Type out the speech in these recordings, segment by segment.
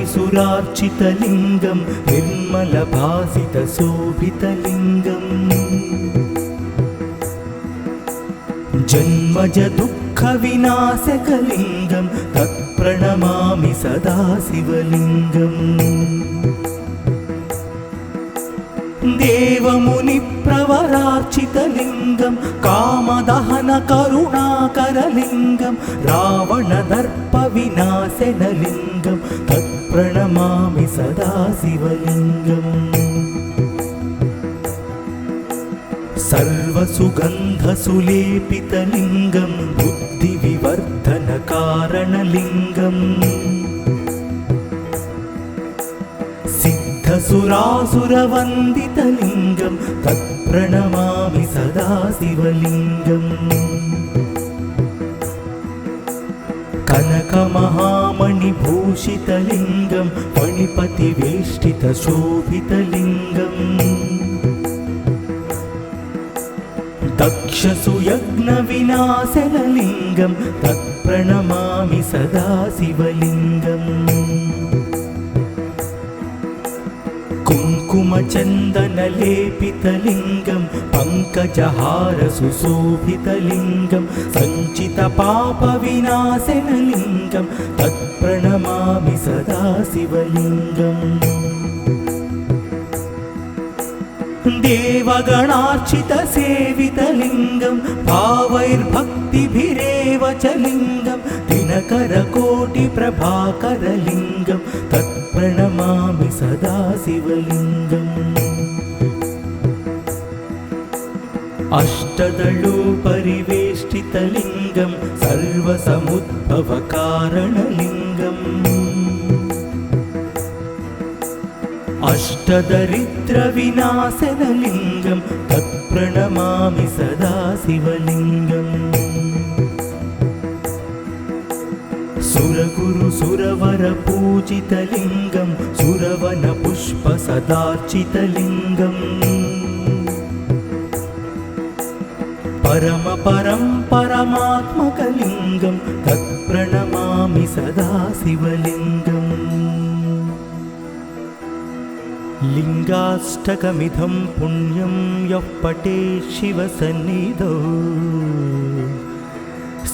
ब्रह्ममुरारिसुरार्चितलिङ्गं निर्मलभासितशोभितलिङ्गम् जन्मज दुःखविनाशकलिङ्गं तत्प्रणमामि सदा शिवलिङ्गम् देवमुनिप्रवरार्चितलिङ्गं कामदहनकरुणाकरलिङ्गं रावणदर्पविनाशनलिङ्गं तत्प्रणमामि सदा शिवलिङ्गम् सर्वसुगन्धसुलेपितलिङ्गं बुद्धिविवर्धनकारणलिङ्गम् सिद्धसुरासुरवन्दितलिङ्गं तत्प्रणमामि सदा शिवलिङ्गम् कनकमहामणिभूषितलिङ्गं फणिपतिवेष्टितशोभितलिङ्गम् दक्षसुयज्ञविनाशनलिङ्गं तत्प्रणमामि सदा शिवलिङ्गम् कुङ्कुमचन्दनलेपितलिङ्गं पङ्कजहारसुशोभितलिङ्गं सञ्चितपापविनाशनलिङ्गं तत्प्रणमामि सदा शिवलिङ्गम् देवगणार्चितसेवितलिङ्गं भावैर्भक्तिभिरेव च लिङ्गं दिनकरकोटिप्रभाकरलिङ्गं तत्प्रणमामि सदा शिवलिङ्गम् अष्टदलोपरिवेष्टितलिङ्गं सर्वसमुद्भवकारणलिङ्गम् अष्टदरिद्रविनाशनलिङ्गं तत्प्रणमामि सदा शिवलिङ्गम् सुरगुरुसुरवरपूजितलिङ्गं सुरवनपुष्पसदार्चितलिङ्गम् परमात्मकलिङ्गं तत्प्रणमामि सदा शिवलिङ्गम् लिङ्गाष्टकमिदं पुण्यं यः पठेत् शिवसन्निधौ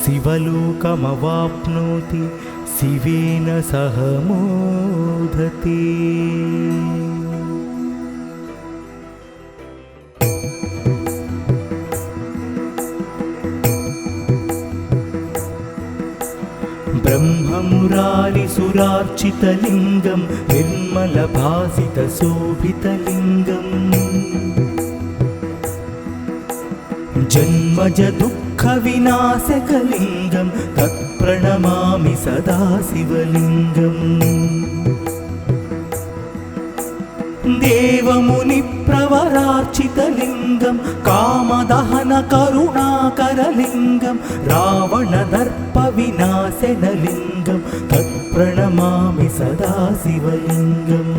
शिवलोकमवाप्नोति शिवेन सह मोदते। ब्रह्ममुरारिसुरार्चितलिङ्गं निर्मलभासितशोभितलिङ्गम् जन्मज दुःखविनाशकलिङ्गं तत्प्रणमामि सदा शिवलिङ्गम् देवमुनिप्रवरार्चितलिङ्गं कामदहनकरुणाकरलिङ्गं रावणदर्पविनाशनलिङ्गं तत्प्रणमामि सदा शिवलिङ्गम्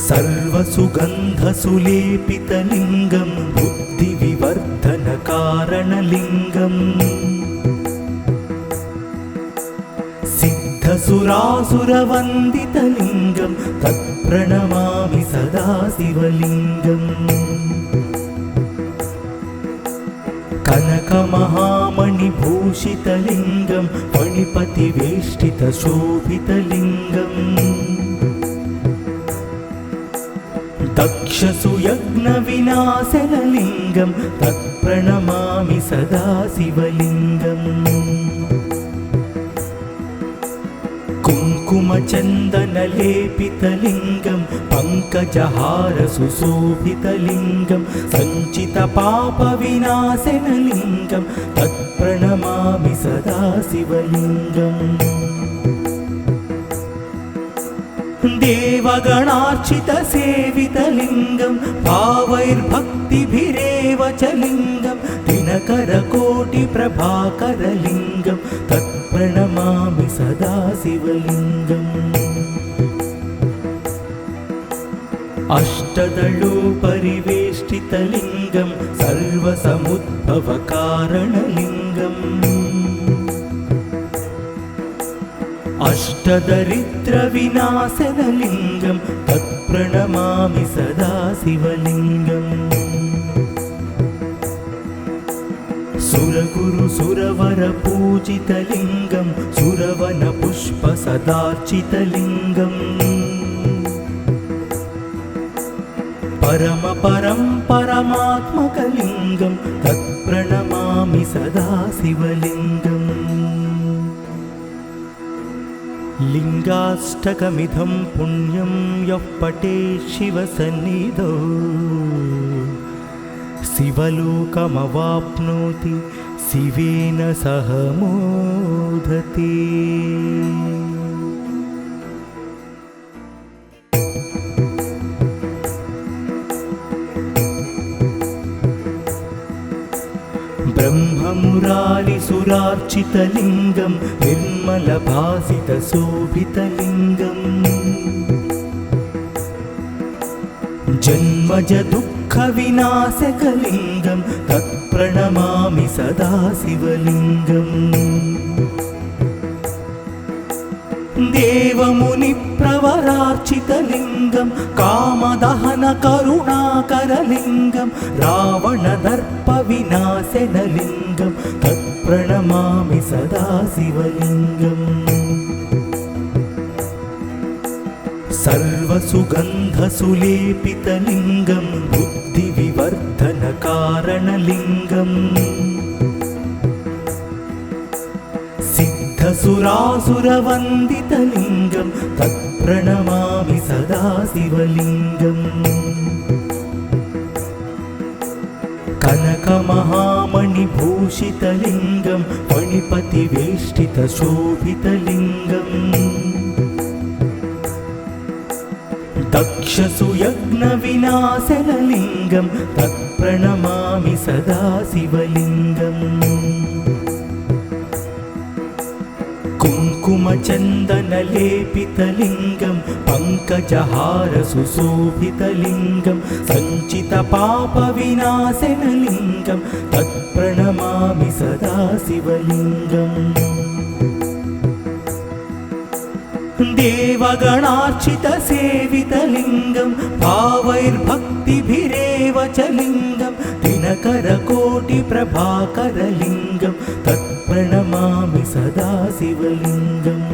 सर्वसुगन्धसुलेपितलिङ्गं बुद्धिविवर्धनकारणलिङ्गम् सिद्धसुरासुरवन्दितलिङ्गं तत्प्रणमामि सदा शिवलिङ्गम् कनकमहामणिभूषितलिङ्गं फणिपतिवेष्टितशोभितलिङ्गम् दक्षसुयज्ञविनाशनलिङ्गं तत्प्रणमामि सदा शिवलिङ्गम् कुङ्कुमचन्दनलेपितलिङ्गं पङ्कजहारसुशोभितलिङ्गं सञ्चितपापविनाशनलिङ्गं तत्प्रणमामि सदा शिवलिङ्गम् देवगणार्चितसेवितलिङ्गं भावैर्भक्तिभिरेव च लिङ्गं दिनकरकोटिप्रभाकरलिङ्गं तत्प्रणमामि सदा शिवलिङ्गम् अष्टदलोपरिवेष्टितलिङ्गं सर्वसमुद्भवकारणलिङ्गम् अष्टदरिद्रविनाशनलिङ्गं तत्प्रणमामि सदा शिवलिङ्गम् सुरगुरु सुरवरपूजितलिङ्गं सुरवनपुष्पसदार्चितलिङ्गम् परमपरं परमात्मकलिङ्गं तत्प्रणमामि सदा शिवलिङ्गम् लिङ्गाष्टकमिदं पुण्यं यः पठेत् शिवसन्निधौ शिवलोकमवाप्नोति शिवेन सह मोदते। ब्रह्ममुरारिसुरार्चितलिङ्गं निर्मलभासितशोभितलिङ्गम् जन्मजदुःखविनाशकलिङ्गं तत्प्रणमामि सदा शिवलिङ्गम् देवमुनिप्रवरार्चितलिङ्गं कामदहनकरुणाकरलिङ्गं रावणदर्पविनाशनलिङ्गं तत्प्रणमामि सदा शिवलिङ्गम् सर्वसुगन्धसुलेपितलिङ्गं बुद्धिविवर्धनकारणलिङ्गम् सिद्धसुरासुरवन्दितलिङ्गं तत्प्रणमामि सदा शिवलिङ्गम् कनकमहामणिभूषितलिङ्गं फणिपतिवेष्टितशोभितलिङ्गम् दक्षसुयज्ञविनाशनलिङ्गं तत्प्रणमामि सदा शिवलिङ्गम् कुङ्कुमचन्दनलेपितलिङ्गं पङ्कजहारसुशोभितलिङ्गं सञ्चितपापविनाशनलिङ्गं तत्प्रणमामि सदा शिवलिङ्गम् देवगणार्चितसेवितलिङ्गं भावैर्भक्तिभिरेव च लिङ्गं दिनकरकोटिप्रभाकरलिङ्गं तत्प्रणमामि सदा शिवलिङ्गम्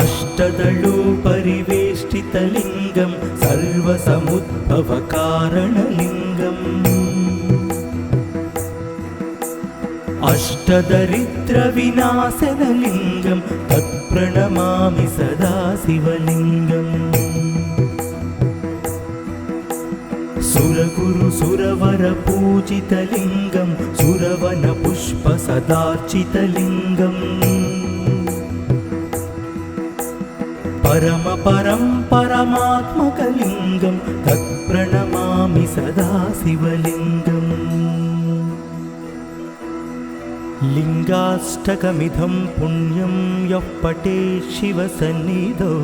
अष्टदलोपरिवेष्टितलिङ्गं सर्वसमुद्भवकारणलिङ्गम् अष्टदरिद्रविनाशनलिङ्गं तत्प्रणमामि सदा शिवलिङ्गम् सुरगुरु सुरवरपूजितलिङ्गं सुरवनपुष्पसदार्चितलिङ्गम् परमपरं परमात्मकलिङ्गं तत्प्रणमामि सदा शिवलिङ्गम् लिङ्गाष्टकमिदं पुण्यं यः पठेत् शिवसन्निधौ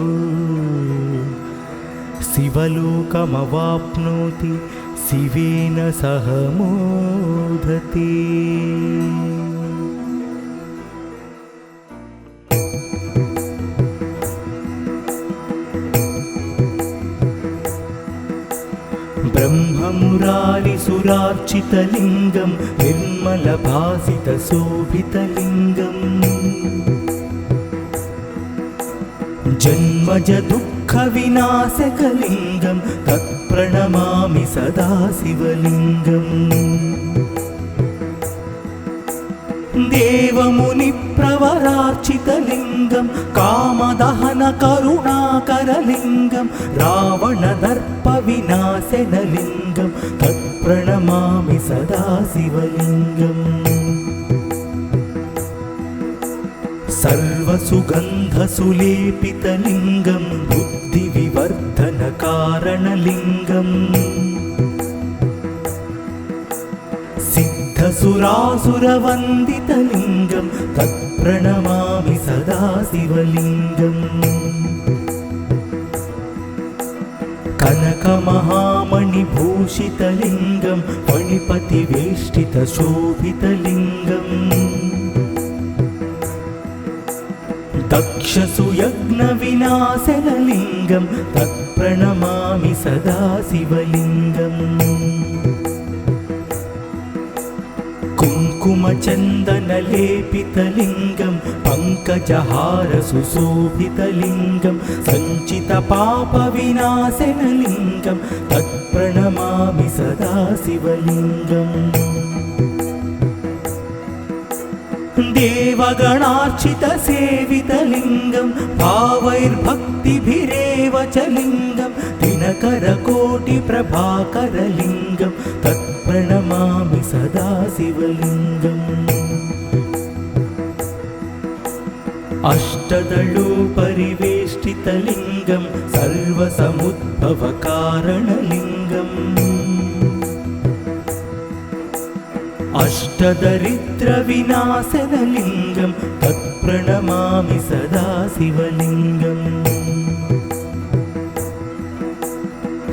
शिवलोकमवाप्नोति शिवेन सह मोदते। ब्रह्ममुरारिसुरार्चितलिङ्गं निर्मलभासितशोभितलिङ्गम् जन्मजदुःखविनाशकलिङ्गं तत्प्रणमामि सदा शिवलिङ्गम् देवमुनिप्रवरार्चितलिङ्गं कामदहनकरुणाकरलिङ्गं रावणदर्पविनाशनलिङ्गं तत्प्रणमामि सदा शिवलिङ्गम् सर्वसुगन्धसुलेपितलिङ्गं बुद्धिविवर्धनकारणलिङ्गम् सिद्धसुरासुरवन्दितलिङ्गं तत्प्रणमामि सदा शिवलिङ्गम् कनकमहामणिभूषितलिङ्गं फणिपतिवेष्टितशोभितलिङ्गम् दक्षसुयज्ञविनाशनलिङ्गं तत्प्रणमामि सदा शिवलिङ्गम् कुङ्कुमचन्दनलेपितलिङ्गं पङ्कजहारसुशोभितलिङ्गं सञ्चितपापविनाशनलिङ्गं तत्प्रणमामि सदा शिवलिङ्गम् देवगणार्चितसेवितलिङ्गं भावैर्भक्तिभिरेव च लिङ्गं दिनकरकोटिप्रभाकरलिङ्गं तत्प्रणमामि सदा शिवलिङ्गम् अष्टदलोपरिवेष्टितलिङ्गं सर्वसमुद्भवकारणलिङ्गम् अष्टदरिद्रविनाशनलिङ्गं तत्प्रणमामि सदा शिवलिङ्गम्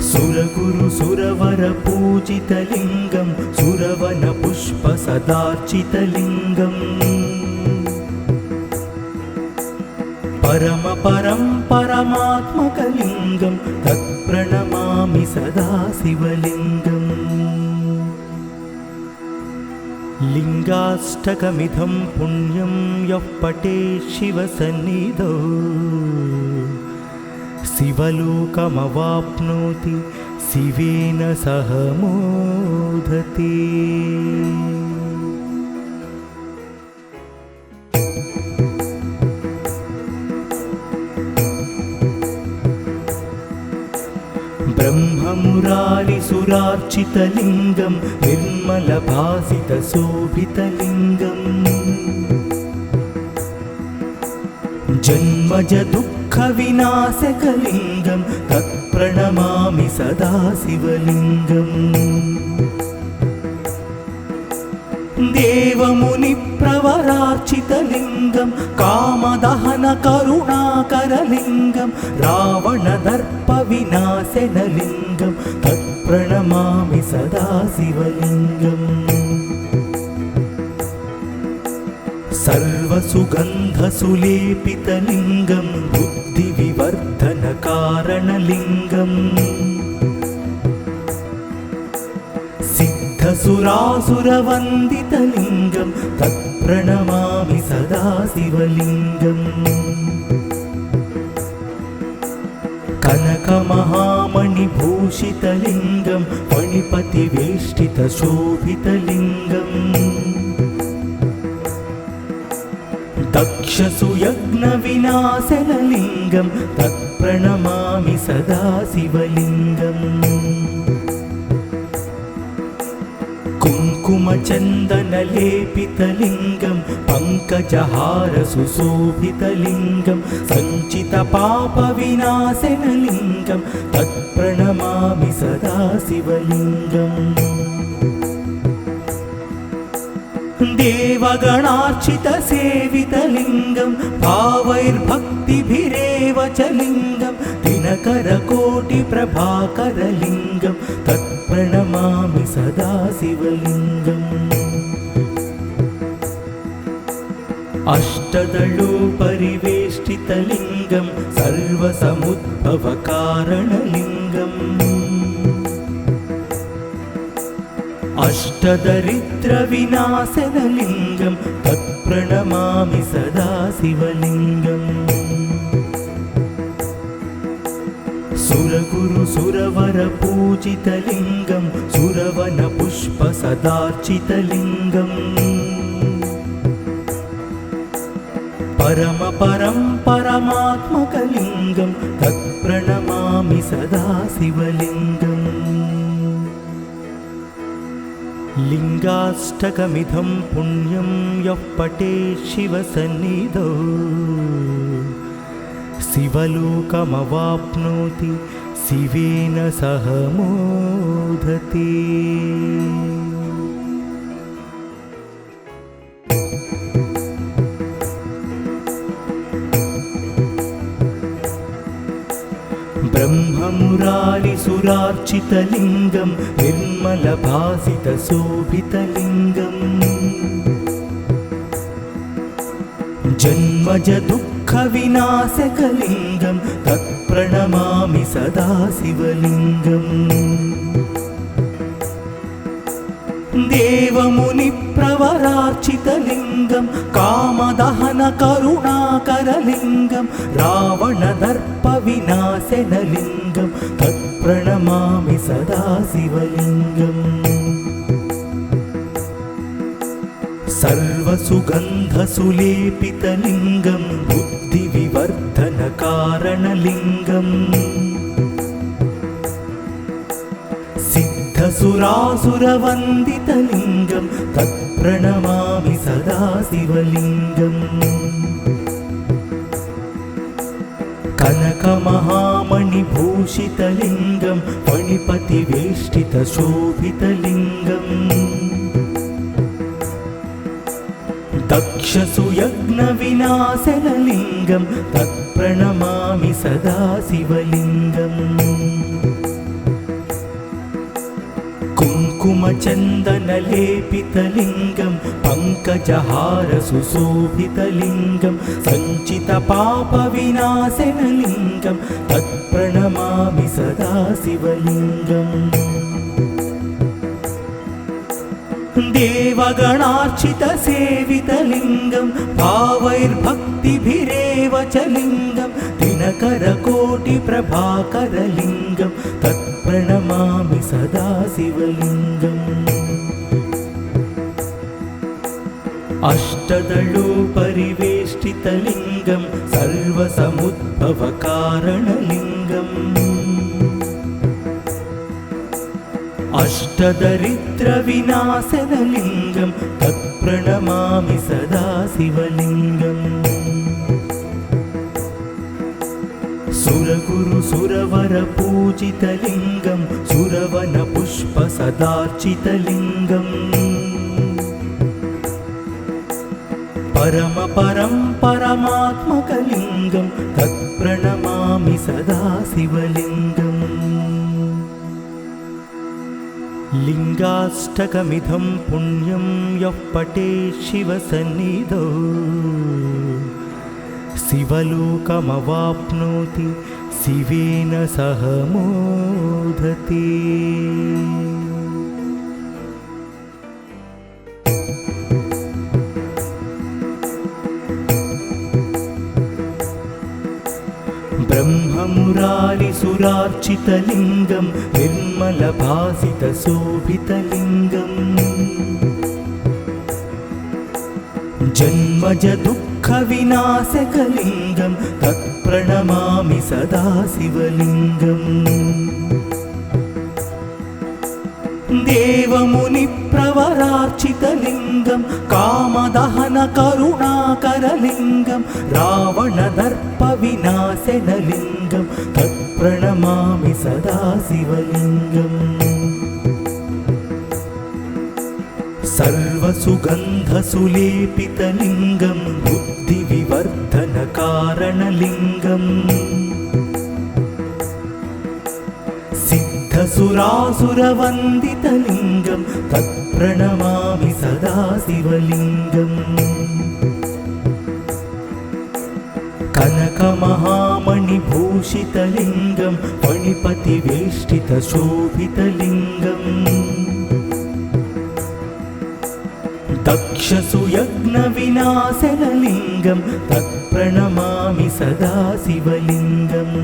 सुरगुरुसुरवरपूजितलिङ्गं सुरवनपुष्पसदार्चितलिङ्गम् परमपरं परमात्मकलिङ्गं तत्प्रणमामि सदा शिवलिङ्गम् लिङ्गाष्टकमिदं पुण्यं यः पठेत् शिवसन्निधौ शिवलोकमवाप्नोति शिवेन सह मोदते। ब्रह्ममुरारिसुरार्चितलिङ्गं निर्मलभासितशोभितलिङ्गम् जन्मजदुःखविनाशकलिङ्गं तत्प्रणमामि सदा शिवलिङ्गम् देवमुनिप्रवरार्चितलिङ्गं कामदहनकरुणाकरलिङ्गं रावणदर्पविनाशनलिङ्गं तत्प्रणमामि सदा शिवलिङ्गम् सर्वसुगन्धसुलेपितलिङ्गं बुद्धिविवर्धनकारणलिङ्गम् सिद्धसुरासुरवन्दितलिङ्गं तत्प्रणमामि सदा शिवलिङ्गम् कनकमहामणिभूषितलिङ्गं फणिपतिवेष्टितशोभितलिङ्गम् दक्षसुयज्ञविनाशनलिङ्गं तत्प्रणमामि सदा शिवलिङ्गम् कुङ्कुमचन्दनलेपितलिङ्गं पङ्कजहारसुशोभितलिङ्गं सञ्चितपापविनाशनलिङ्गं तत्प्रणमामि सदा शिवलिङ्गम् देवगणार्चितसेवितलिङ्गं भावैर्भक्तिभिरेव च लिङ्गं दिनकरकोटिप्रभाकरलिङ्गं तत्प्रणमामि सदा शिवलिङ्गम् अष्टदलोपरिवेष्टितलिङ्गं सर्वसमुद्भवकारणलिङ्गम् अष्टदरिद्रविनाशनलिङ्गं तत्प्रणमामि सदा शिवलिङ्गम् सुरगुरुसुरवरपूजितलिङ्गं सुरवनपुष्पसदार्चितलिङ्गम् परमपरं परमात्मकलिङ्गं तत्प्रणमामि सदा शिवलिङ्गम् लिङ्गाष्टकमिदं पुण्यं यः पठेत् शिवसन्निधौ शिवलोकमवाप्नोति शिवेन सह मोदते। ब्रह्ममुरारिसुरार्चितलिङ्गं निर्मलभासितशोभितलिङ्गम् जन्मजदुःख दुःखविनाशकलिङ्गं तत्प्रणमामि सदा शिवलिङ्गम् देवमुनिप्रवरार्चितलिङ्गं कामदहनकरुणाकरलिङ्गं रावणदर्पविनाशनलिङ्गं तत्प्रणमामि सदा शिवलिङ्गम् सर्वसुगन्धसुलेपितलिङ्गं बुद्धिविवर्धनकारणलिङ्गम् सिद्धसुरासुरवन्दितलिङ्गं तत्प्रणमामि सदा शिवलिङ्गम् कनकमहामणिभूषितलिङ्गं फणिपतिवेष्टितशोभितलिङ्गम् दक्षसुयज्ञविनाशनलिङ्गं तत्प्रणमामि सदा शिवलिङ्गम् कुङ्कुमचन्दनलेपितलिङ्गं पङ्कजहारसुशोभितलिङ्गं सञ्चितपापविनाशनलिङ्गं तत्प्रणमामि सदा शिवलिङ्गम् देवगणार्चितसेवितलिङ्गं भावैर्भक्तिभिरेव च लिङ्गं दिनकरकोटिप्रभाकरलिङ्गं तत्प्रणमामि सदा शिवलिङ्गम् अष्टदलोपरिवेष्टितलिङ्गं सर्वसमुद्भवकारणलिङ्गम् अष्टदरिद्रविनाशनलिङ्गं तत्प्रणमामि सदा शिवलिङ्गम् सुरगुरुसुरवरपूजितलिङ्गं सुरवनपुष्पसदार्चितलिङ्गम् परमात्मकलिङ्गं तत्प्रणमामि सदा शिवलिङ्गम् लिङ्गाष्टकमिदं पुण्यं यः पठेत् शिवसन्निधौ शिवलोकमवाप्नोति शिवेन सह मोदते। ब्रह्ममुरारिसुरार्चितलिङ्गं निर्मलभासितशोभितलिङ्गम् जन्मजदुःखविनाशकलिङ्गं तत्प्रणमामि सदा शिवलिङ्गम् देवमुनिप्रवरार्चितलिङ्गं कामदहनकरुणाकरलिङ्गं रावणदर्पविनाशनलिङ्गं तत्प्रणमामि सदा शिवलिङ्गम् सर्वसुगन्धसुलेपितलिङ्गं बुद्धिविवर्धनकारणलिङ्गम् सिद्धसुरासुरवन्दितलिङ्गं तत्प्रणमामि सदा शिवलिङ्गम् कनकमहामणिभूषितलिङ्गं फणिपतिवेष्टितशोभितलिङ्गम् दक्षसुयज्ञविनाशनलिङ्गं तत्प्रणमामि सदा शिवलिङ्गम्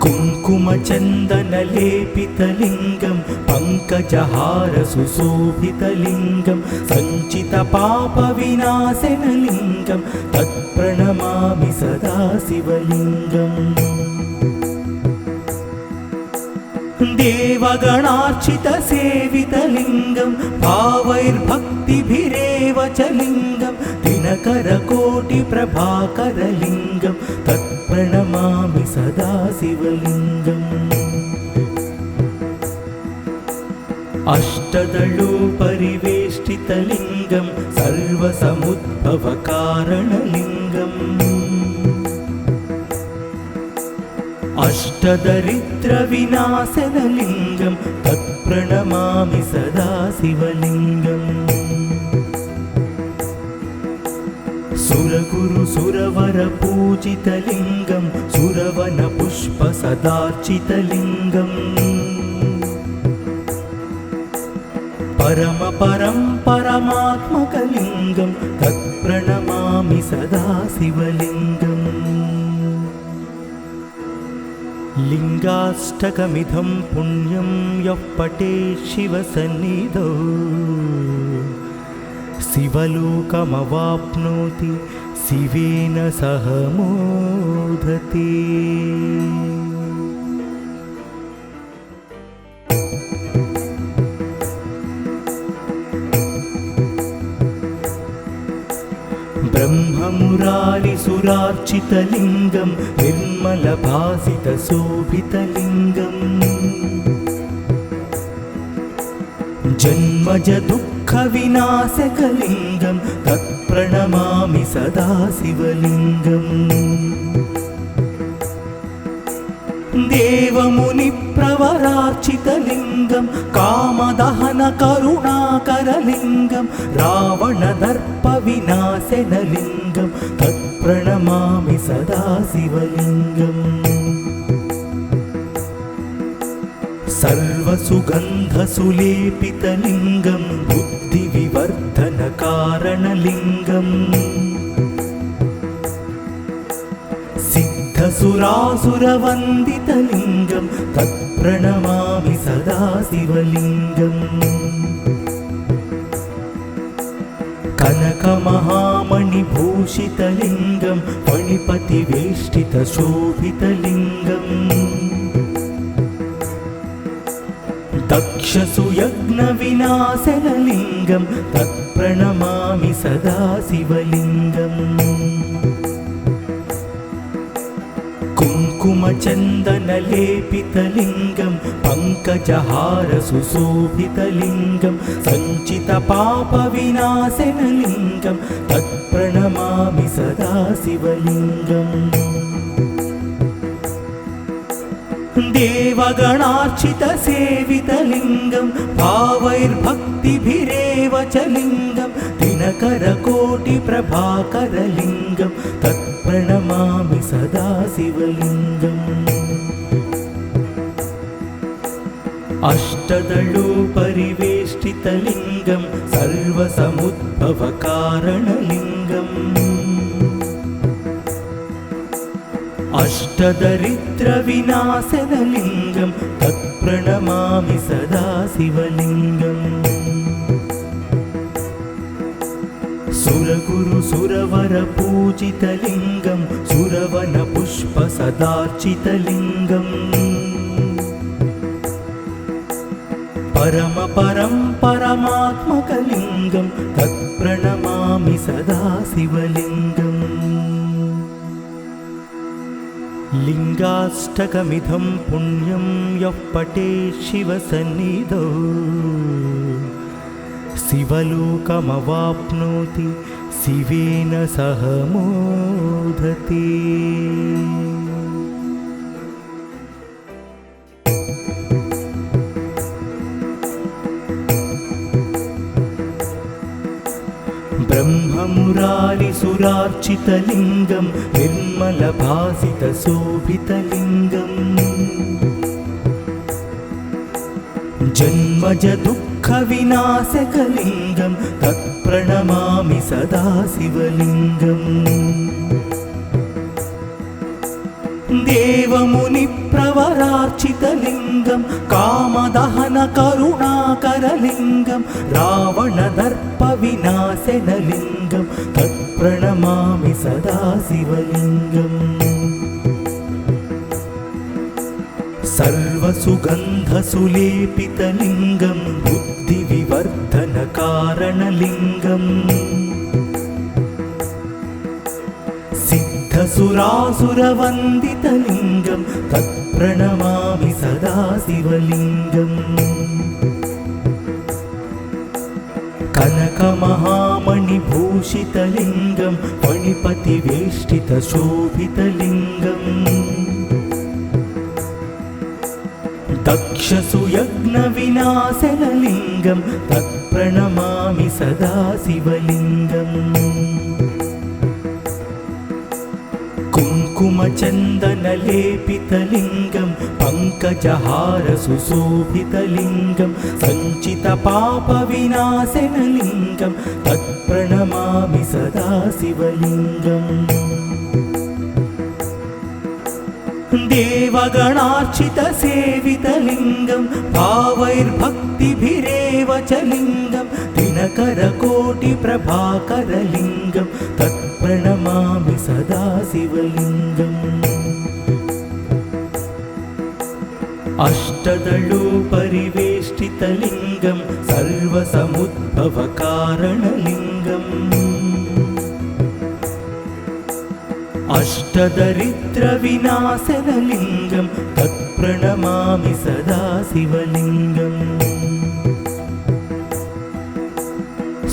कुङ्कुमचन्दनलेपितलिङ्गं पङ्कजहारसुशोभितलिङ्गं सञ्चितपापविनाशनलिङ्गं तत्प्रणमामि सदा शिवलिङ्गम् देवगणार्चितसेवितलिङ्गं भावैर्भक्तिभिरेव च लिङ्गं दिनकरकोटिप्रभाकरलिङ्गं तत्प्रणमामि सदा शिवलिङ्गम् अष्टदलोपरिवेष्टितलिङ्गं सर्वसमुद्भवकारणलिङ्गम् अष्टदरिद्रविनाशनलिङ्गं तत्प्रणमामि सदा शिवलिङ्गम् सुरगुरु सुरवरपूजितलिङ्गं सुरवनपुष्पसदार्चितलिङ्गम् परमपरं परमात्मकलिङ्गं तत्प्रणमामि सदा शिवलिङ्गम् लिङ्गाष्टकमिदं पुण्यं यः पठेत् शिवसन्निधौ शिवलोकमवाप्नोति शिवेन सह मोदते। ब्रह्ममुरारिसुरार्चितलिङ्गं निर्मलभासितशोभितलिङ्गम् जन्मजदुःखविनाशकलिङ्गं तत्प्रणमामि सदा शिवलिङ्गम् देवमुनिप्रवरार्चितलिङ्गं कामदहनकरुणाकरलिङ्गं रावणदर्पविनाशनलिङ्गं तत्प्रणमामि सदा शिवलिङ्गम् सर्वसुगन्धसुलेपितलिङ्गं बुद्धिविवर्धनकारणलिङ्गम् सिद्धसुरासुरवन्दितलिङ्गं तत्प्रणमामि सदा शिवलिङ्गम् कनकमहामणिभूषितलिङ्गं फणिपतिवेष्टितशोभितलिङ्गम् दक्षसुयज्ञविनाशनलिङ्गं तत्प्रणमामि सदा शिवलिङ्गम् कुङ्कुमचन्दनलेपितलिङ्गं पङ्कजहारसुशोभितलिङ्गं सञ्चितपापविनाशनलिङ्गं तत्प्रणमामि सदा शिवलिङ्गम् देवगणार्चितसेवितलिङ्गं भावैर्भक्तिभिरेव च लिङ्गं दिनकरकोटिप्रभाकरलिङ्गं तत्प्रणमामि सदा शिवलिङ्गम् अष्टदलोपरिवेष्टितलिङ्गं सर्वसमुद्भवकारणलिङ्गम् अष्टदरिद्रविनाशनलिङ्गं तत्प्रणमामि सदा शिवलिङ्गम् सुरगुरु सुरवरपूजितलिङ्गं सुरवनपुष्पसदार्चितलिङ्गम् परमपरं परमात्मकलिङ्गं तत्प्रणमामि सदा शिवलिङ्गम् लिङ्गाष्टकमिदं पुण्यं यः पठेत् शिवसन्निधौ शिवलोकमवाप्नोति शिवेन सह मोदते। ब्रह्ममुरारिसुरार्चितलिङ्गं निर्मलभासितशोभितलिङ्गम् जन्मजदुःखविनाशकलिङ्गं तत्प्रणमामि सदा शिवलिङ्गम् देवमुनिप्रवरार्चितलिङ्गं कामदहनकरुणाकरलिङ्गं रावणदर्पविनाशनलिङ्गं तत्प्रणमामि सदा शिवलिङ्गम् सर्वसुगन्धसुलेपितलिङ्गं बुद्धिविवर्धनकारणलिङ्गम् सिद्धसुरासुरवन्दितलिङ्गं तत्प्रणमामि सदा शिवलिङ्गम् कनकमहामणिभूषितलिङ्गं फणिपतिवेष्टितशोभितलिङ्गम् दक्षसुयज्ञविनाशनलिङ्गं तत्प्रणमामि सदा शिवलिङ्गम् कुङ्कुमचन्दनलेपितलिङ्गं पङ्कजहारसुशोभितलिङ्गं सञ्चितपापविनाशनलिङ्गं तत्प्रणमामि सदा शिवलिङ्गम् देवगणार्चितसेवितलिङ्गं भावैर्भक्तिभिरेव च लिङ्गं दिनकरकोटिप्रभाकरलिङ्गं तत्प्रणमामि सदा शिवलिङ्गम् अष्टदलोपरिवेष्टितलिङ्गं सर्वसमुद्भवकारणलिङ्गम् अष्टदरिद्रविनाशनलिङ्गं तत्प्रणमामि सदा शिवलिङ्गम्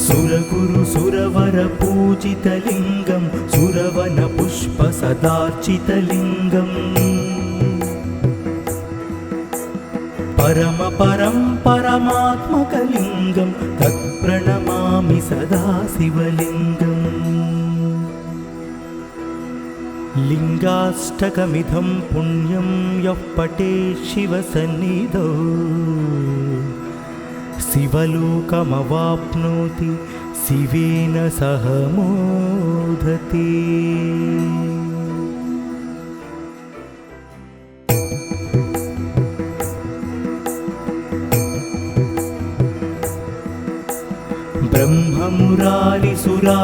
सुरगुरुसुरवरपूजितलिङ्गं सुरवनपुष्पसदार्चितलिङ्गम् परमात्मकलिङ्गं तत्प्रणमामि सदा शिवलिङ्गम् लिङ्गाष्टकमिदं पुण्यं यः पठेत् शिवसन्निधौ शिवलोकमवाप्नोति शिवेन सह मोदते।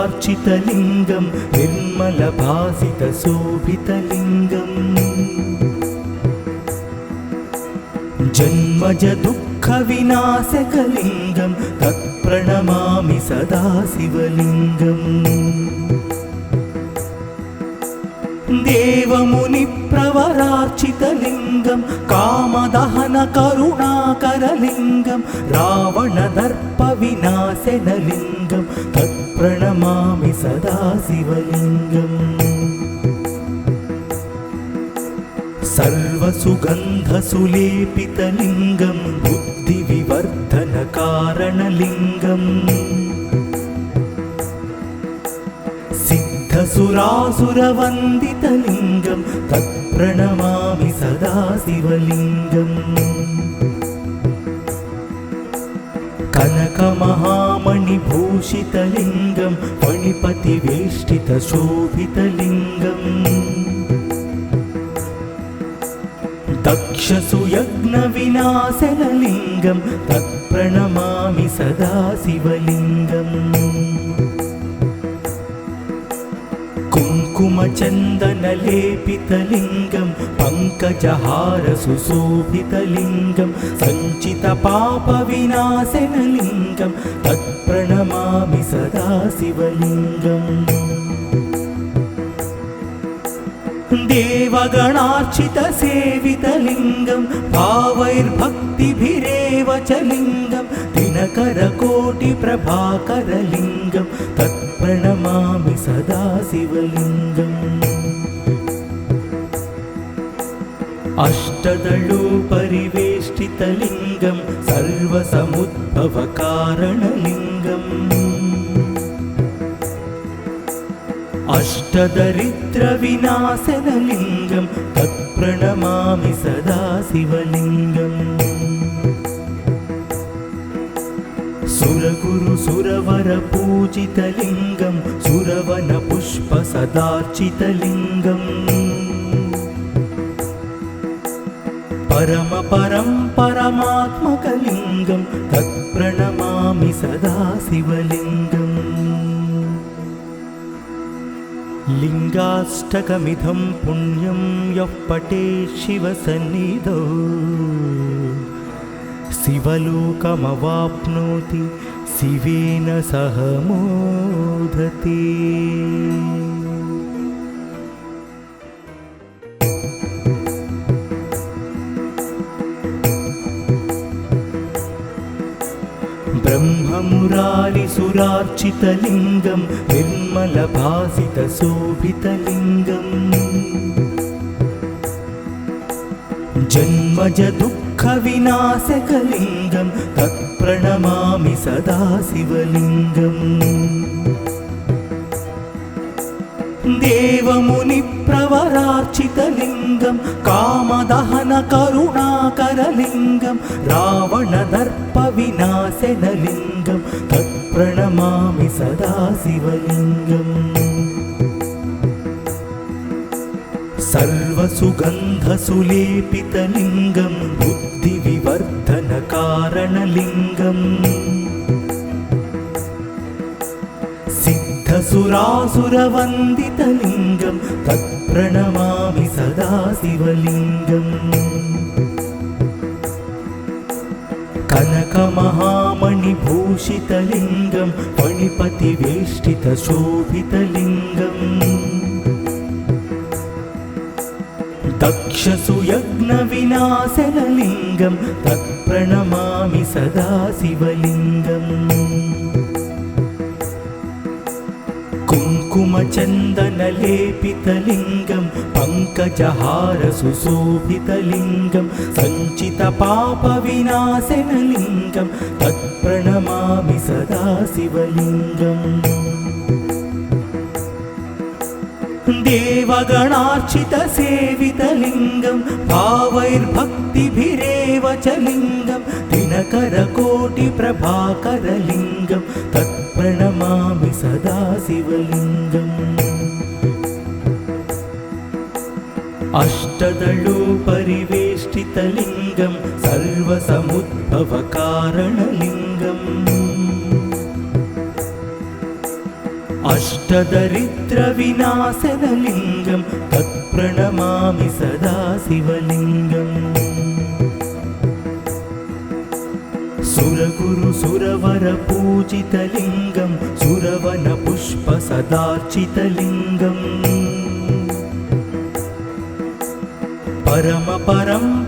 ब्रह्ममुरारिसुरार्चितलिङ्गं निर्मलभासितशोभितलिङ्गम् जन्मजदुःखविनाशकलिङ्गं तत्प्रणमामि सदा शिवलिङ्गम् देवमुनिप्रवरार्चितलिङ्गं कामदहनकरुणाकरलिङ्गं रावणदर्पविनाशनलिङ्गं तत्प्रणमामि सदा शिवलिङ्गम् सर्वसुगन्धसुलेपितलिङ्गं बुद्धिविवर्धनकारणलिङ्गम् सिद्धसुरासुरवन्दितलिङ्गं तत्प्रणमामि सदा शिवलिङ्गम् कनकमहामणिभूषितलिङ्गं फणिपतिवेष्टितशोभितलिङ्गम् दक्षसुयज्ञविनाशनलिङ्गं तत्प्रणमामि सदा शिवलिङ्गम् कुङ्कुमचन्दनलेपितलिङ्गं पङ्कजहारसुशोभितलिङ्गं सञ्चितपापविनाशनलिङ्गं तत्प्रणमामि सदा शिवलिङ्गम् देवगणार्चितसेवितलिङ्गं भावैर्भक्तिभिरेव च लिङ्गं दिनकरकोटिप्रभाकरलिङ्गं तत्प्रणमामि सदा शिवलिङ्गम् अष्टदलोपरिवेष्टितलिङ्गं सर्वसमुद्भवकारणलिङ्गम् अष्टदरिद्रविनाशनलिङ्गं तत्प्रणमामि सदा शिवलिङ्गम् सुरगुरुसुरवरपूजितलिङ्गं सुरवनपुष्पसदार्चितलिङ्गम् परमात्मकलिङ्गं तत्प्रणमामि सदा शिवलिङ्गम् लिङ्गाष्टकमिदं पुण्यं यः पठेत् शिवसन्निधौ शिवलोकमवाप्नोति शिवेन सह मोदते। ब्रह्ममुरारिसुरार्चितलिङ्गं निर्मलभासितशोभितलिङ्गम् जन्मजदुःखविनाशकलिङ्गं तत्प्रणमामि सदा शिवलिङ्गम् देवमुनिप्रवरार्चितलिङ्गं कामदहनकरुणाकरलिङ्गं रावणदर्पविनाशनलिङ्गं तत्प्रणमामि सदा शिवलिङ्गम् सर्वसुगन्धसुलेपितलिङ्गं बुद्धिविवर्धनकारणलिङ्गम् सिद्धसुरासुरवन्दितलिङ्गं तत्प्रणमामि सदा शिवलिङ्गम् कनकमहामणिभूषितलिङ्गं फणिपतिवेष्टितशोभितलिङ्गम् दक्षसुयज्ञविनाशनलिङ्गं तत्प्रणमामि सदा शिवलिङ्गम् कुङ्कुमचन्दनलेपितलिङ्गं पङ्कजहारसुशोभितलिङ्गं सञ्चितपापविनाशनलिङ्गं तत्प्रणमामि सदा शिवलिङ्गम् देवगणार्चितसेवितलिङ्गं भावैर्भक्तिभिरेव च लिङ्गं दिनकरकोटिप्रभाकरलिङ्गं तत्प्रणमामि सदा शिवलिङ्गम् अष्टदलोपरिवेष्टितलिङ्गं सर्वसमुद्भवकारणलिङ्गम् अष्टदरिद्रविनाशनलिङ्गं तत्प्रणमामि सदा शिवलिङ्गम् सुरगुरुसुरवरपूजितलिङ्गं सुरवनपुष्पसदार्चितलिङ्गम्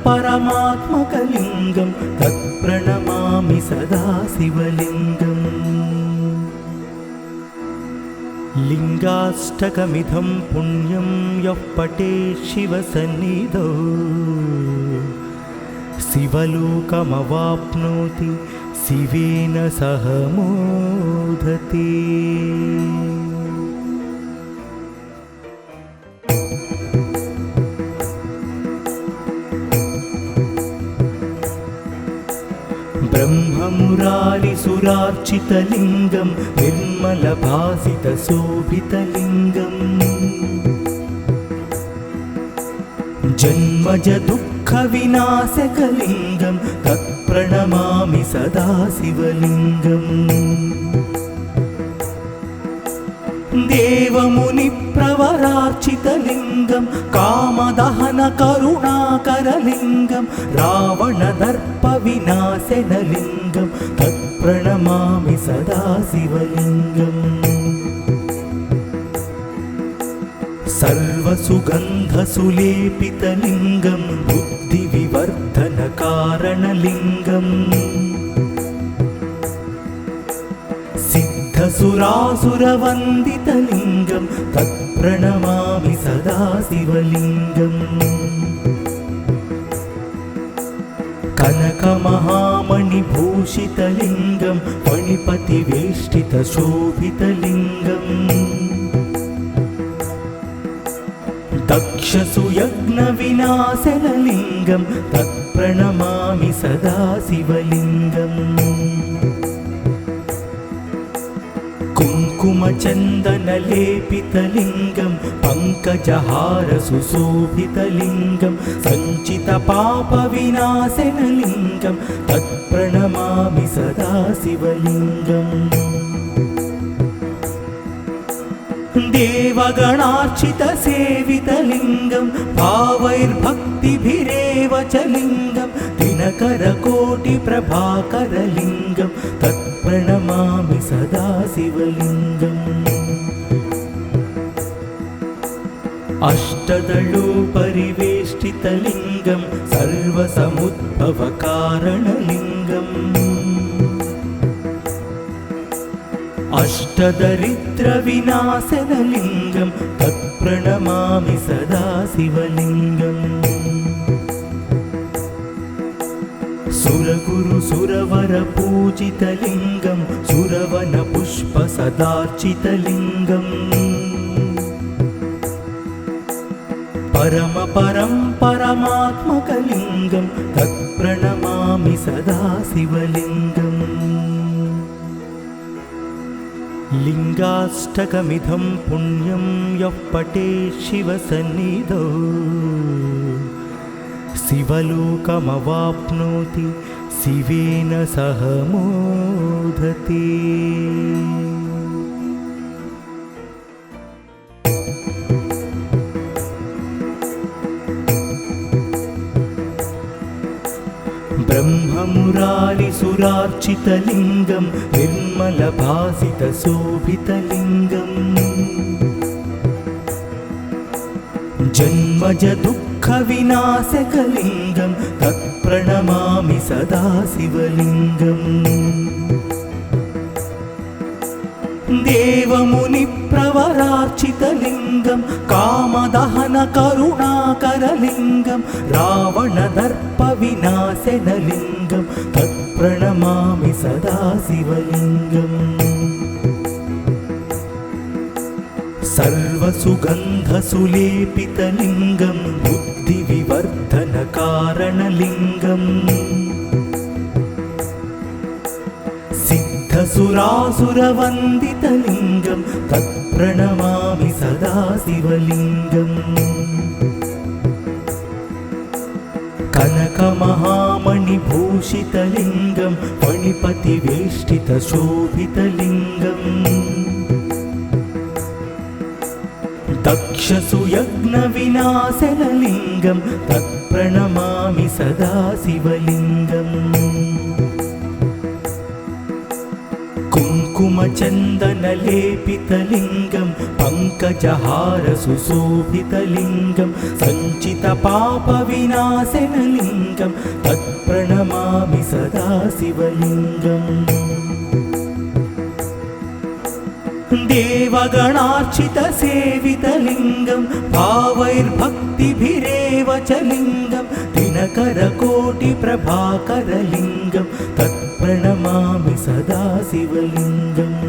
परमात्मकलिङ्गं तत्प्रणमामि सदा शिवलिङ्गम् लिङ्गाष्टकमिदं पुण्यं यः पठेत् शिवसन्निधौ शिवलोकमवाप्नोति शिवेन सह मोदते। ब्रह्ममुरारिसुरार्चितलिङ्गं निर्मलभासितशोभितलिङ्गम् जन्मजदुःखविनाशकलिङ्गं तत्प्रणमामि सदा शिवलिङ्गम् देवमुनिप्रवरार्चितलिङ्गं कामदहनकरुणाकरलिङ्गं रावणदर्पविनाशनलिङ्गं तत्प्रणमामि सदा शिवलिङ्गम् सर्वसुगन्धसुलेपितलिङ्गं बुद्धिविवर्धनकारणलिङ्गम् सिद्धसुरासुरवन्दितलिङ्गं तत्प्रणमामि सदा शिवलिङ्गम् कनकमहामणिभूषितलिङ्गं फणिपतिवेष्टितशोभितलिङ्गम् दक्षसुयज्ञविनाशनलिङ्गं तत्प्रणमामि सदा शिवलिङ्गम् कुङ्कुमचन्दनलेपितलिङ्गं पङ्कजहारसुशोभितलिङ्गं सञ्चितपापविनाशनलिङ्गं तत्प्रणमामि सदा शिवलिङ्गम् देवगणार्चितसेवितलिङ्गं भावैर्भक्तिभिरेव च लिङ्गं दिनकरकोटिप्रभाकरलिङ्गं तत्प्रणमामि सदा शिवलिङ्गम् अष्टदलोपरिवेष्टितलिङ्गं सर्वसमुद्भवकारणलिङ्गम् अष्टदरिद्रविनाशनलिङ्गं तत्प्रणमामि सदा शिवलिङ्गम् सुरगुरुसुरवरपूजितलिङ्गं सुरवनपुष्पसदार्चितलिङ्गम् परमपरं परमात्मकलिङ्गं तत्प्रणमामि सदा शिवलिङ्गम् लिङ्गाष्टकमिदं पुण्यं यः पठेत् शिवसन्निधौ शिवलोकमवाप्नोति शिवेन सह मोदते। ब्रह्ममुरारिसुरार्चितलिङ्गं निर्मलभासितशोभितलिङ्गम् जन्मजदुःखविनाशकलिङ्गं तत्प्रणमामि सदा शिवलिङ्गम् देवमुनिप्रवरार्चितलिङ्गं कामदहनकरुणाकरलिङ्गं रावणदर्पविनाशनलिङ्गं तत्प्रणमामि सदा शिवलिङ्गम् सर्वसुगन्धसुलेपितलिङ्गं बुद्धिविवर्धनकारणलिङ्गम् सिद्धसुरासुरवन्दितलिङ्गं तत्प्रणमामि सदा शिवलिङ्गम् कनकमहामणिभूषितलिङ्गं फणिपतिवेष्टितशोभितलिङ्गम् दक्षसुयज्ञविनाशनलिङ्गं तत्प्रणमामि सदा शिवलिङ्गम् कुङ्कुमचन्दनलेपितलिङ्गं पङ्कजहारसुशोभितलिङ्गं सञ्चितपापविनाशनलिङ्गं तत्प्रणमामि सदा शिवलिङ्गम् देवगणार्चितसेवितलिङ्गं भावैर्भक्तिभिरेव च लिङ्गं दिनकरकोटिप्रभाकरलिङ्गं तत्प्रणमामि सदा शिवलिङ्गम्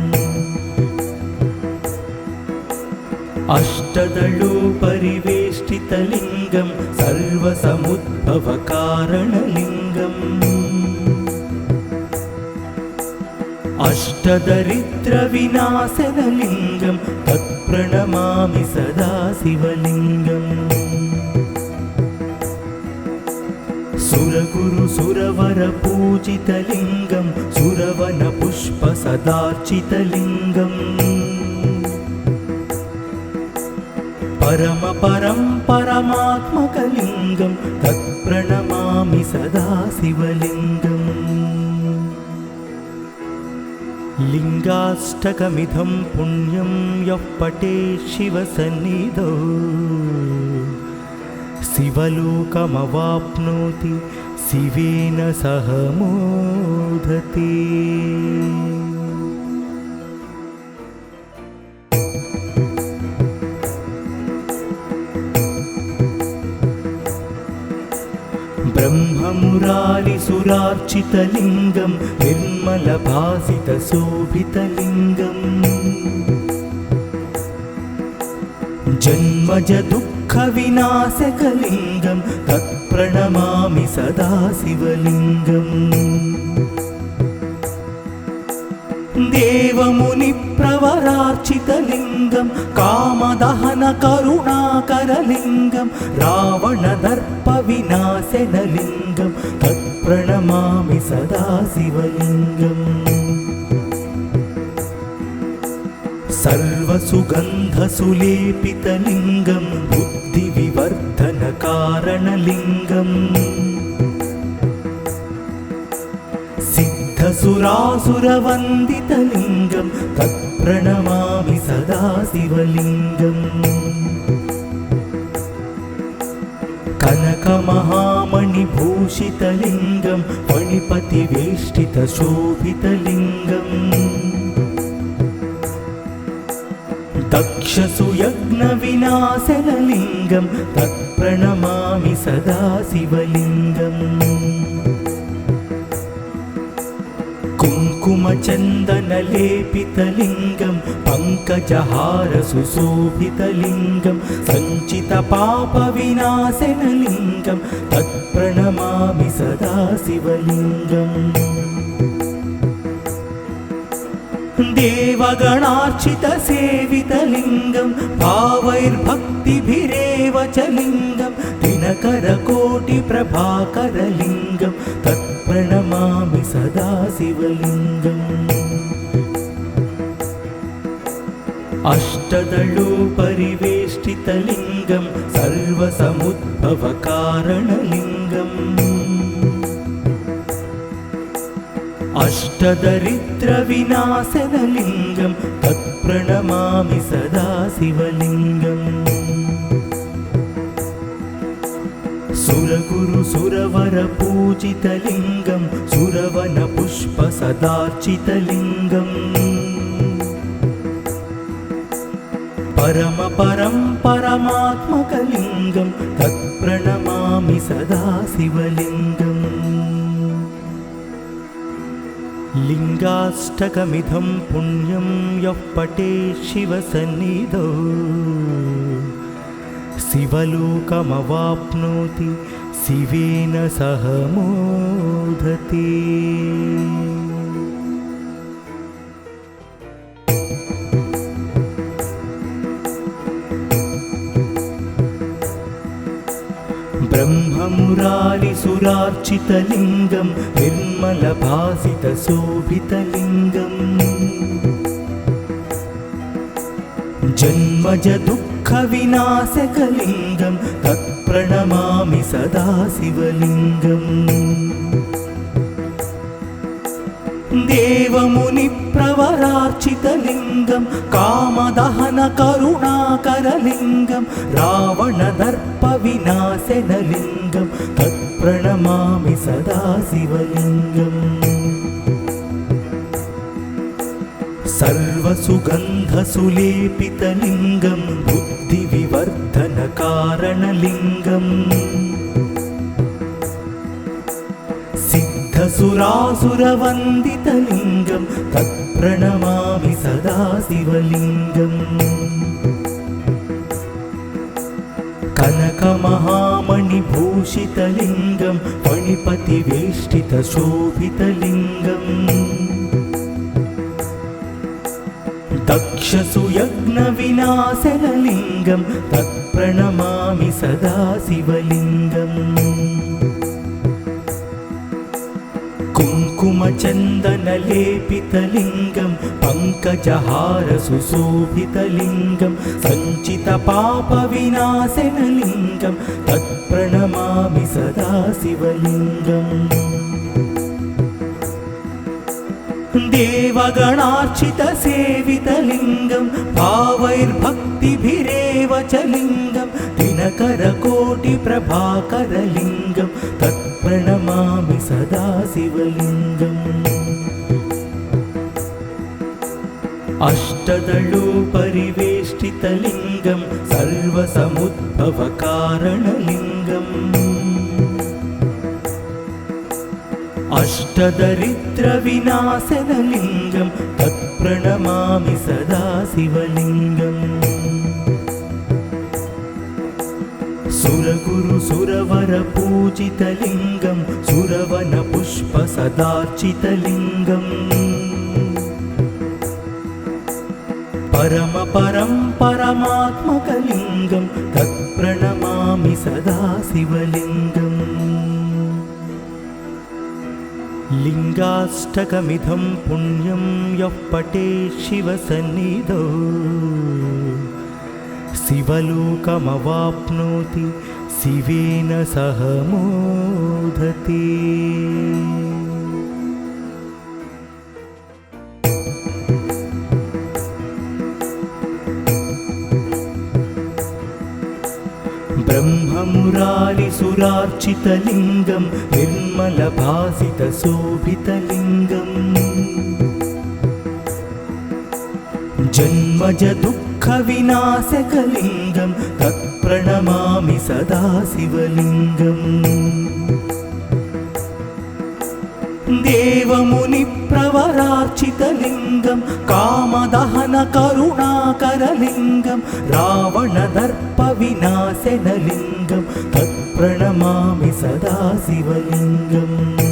अष्टदलोपरिवेष्टितलिङ्गं सर्वसमुद्भवकारणलिङ्गम् अष्टदरिद्रविनाशनलिङ्गं तत्प्रणमामि सदा शिवलिङ्गम् सुरगुरुसुरवरपूजितलिङ्गं सुरवनपुष्पसदार्चितलिङ्गम् परमपरं परमात्मकलिङ्गं तत्प्रणमामि सदा शिवलिङ्गम् लिङ्गाष्टकमिदं पुण्यं यः पठेत् शिवसन्निधौ शिवलोकमवाप्नोति शिवेन सह मोदते। ब्रह्ममुरारिसुरार्चितलिङ्गं निर्मलभासितशोभितलिङ्गम् जन्मजदुःखविनाशकलिङ्गं तत्प्रणमामि सदा शिवलिङ्गम् देवमुनिप्रवरार्चितलिङ्गं कामदहनकरुणाकरलिङ्गं रावणदर्पविनाशनलिङ्गं तत्प्रणमामि सदा शिवलिङ्गम् सर्वसुगन्धसुलेपितलिङ्गं बुद्धिविवर्धनकारणलिङ्गम् सिद्धसुरासुरवन्दितलिङ्गं तत्प्रणमामि सदा शिवलिङ्गम् कनकमहामणिभूषितलिङ्गं फणिपतिवेष्टितशोभितलिङ्गम् दक्षसुयज्ञविनाशनलिङ्गं तत्प्रणमामि सदा शिवलिङ्गम् कुङ्कुमचन्दनलेपितलिङ्गं पङ्कजहार सुशोभितलिङ्गं सञ्चितपापविनाशनलिङ्गं तत्प्रणमामि सदा शिवलिङ्गम् देवगणार्चितसेवितलिङ्गं भावैर्भक्तिभिरेव च लिङ्गं दिनकरकोटिप्रभाकरलिङ्गं तत्प्रणमामि सदा शिवलिङ्गम् अष्टदलोपरिवेष्टितलिङ्गं सर्वसमुद्भवकारणलिङ्गम् अष्टदरिद्रविनाशनलिङ्गं तत्प्रणमामि सदा शिवलिङ्गम् सुरगुरुसुरवरपूजितलिङ्गं सुरवनपुष्पसदार्चितलिङ्गम् परमपरं परमात्मकलिङ्गं तत्प्रणमामि सदा शिवलिङ्गम् लिङ्गाष्टकमिदं पुण्यं यः पठेत् शिवसन्निधौ शिवलोकमवाप्नोति शिवेन सह मोदते। ब्रह्ममुरारिसुरार्चितलिङ्गं निर्मलभासितशोभितलिङ्गम् जन्मजदुःखविनाशकलिङ्गं तत्प्रणमामि सदा शिवलिङ्गम् देवमुनिप्रवरार्चितलिङ्गं कामदहनकरुणाकरलिङ्गं रावणदर्पविनाशनलिङ्गं तत्प्रणमामि सदा शिवलिङ्गम् सर्वसुगन्धसुलेपितलिङ्गं बुद्धिविवर्धनकारणलिङ्गम् सिद्धसुरासुरवन्दितलिङ्गं तत्प्रणमामि सदा शिवलिङ्गम् कनकमहामणिभूषितलिङ्गं फणिपतिवेष्टितशोभितलिङ्गम् दक्षसुयज्ञविनाशनलिङ्गं तत्प्रणमामि सदा शिवलिङ्गम् कुङ्कुमचन्दनलेपितलिङ्गं पङ्कजहार सुशोभितलिङ्गं सञ्चितपापविनाशनलिङ्गं तत्प्रणमामि सदा शिवलिङ्गम् देवगणार्चितसेवितलिङ्गं भावैर्भक्तिभिरेव च लिङ्गं दिनकरकोटिप्रभाकरलिङ्गं तत्प्रणमामि सदा शिवलिङ्गम् अष्टदलोपरिवेष्टितलिङ्गं सर्वसमुद्भवकारणलिङ्गम् अष्टदरिद्रविनाशनलिङ्गं तत्प्रणमामि सदा शिवलिङ्गम् सुरगुरुसुरवरपूजितलिङ्गं सुरवनपुष्पसदार्चितलिङ्गम् परमपरं परमात्मकलिङ्गं तत्प्रणमामि सदा शिवलिङ्गम् लिङ्गाष्टकमिदं पुण्यं यः पठेत् शिवसन्निधौ शिवलोकमवाप्नोति शिवेन सह मोदते। ब्रह्ममुरारिसुरार्चितलिङ्गं निर्मलभासितशोभितलिङ्गम् जन्मजदुःखविनाशकलिङ्गं तत्प्रणमामि सदा शिवलिङ्गम् देवमुनिप्रवरार्चितलिङ्गं कामदहनकरुणाकरलिङ्गं रावणदर्पविनाशनलिङ्गं तत्प्रणमामि सदा शिवलिङ्गम्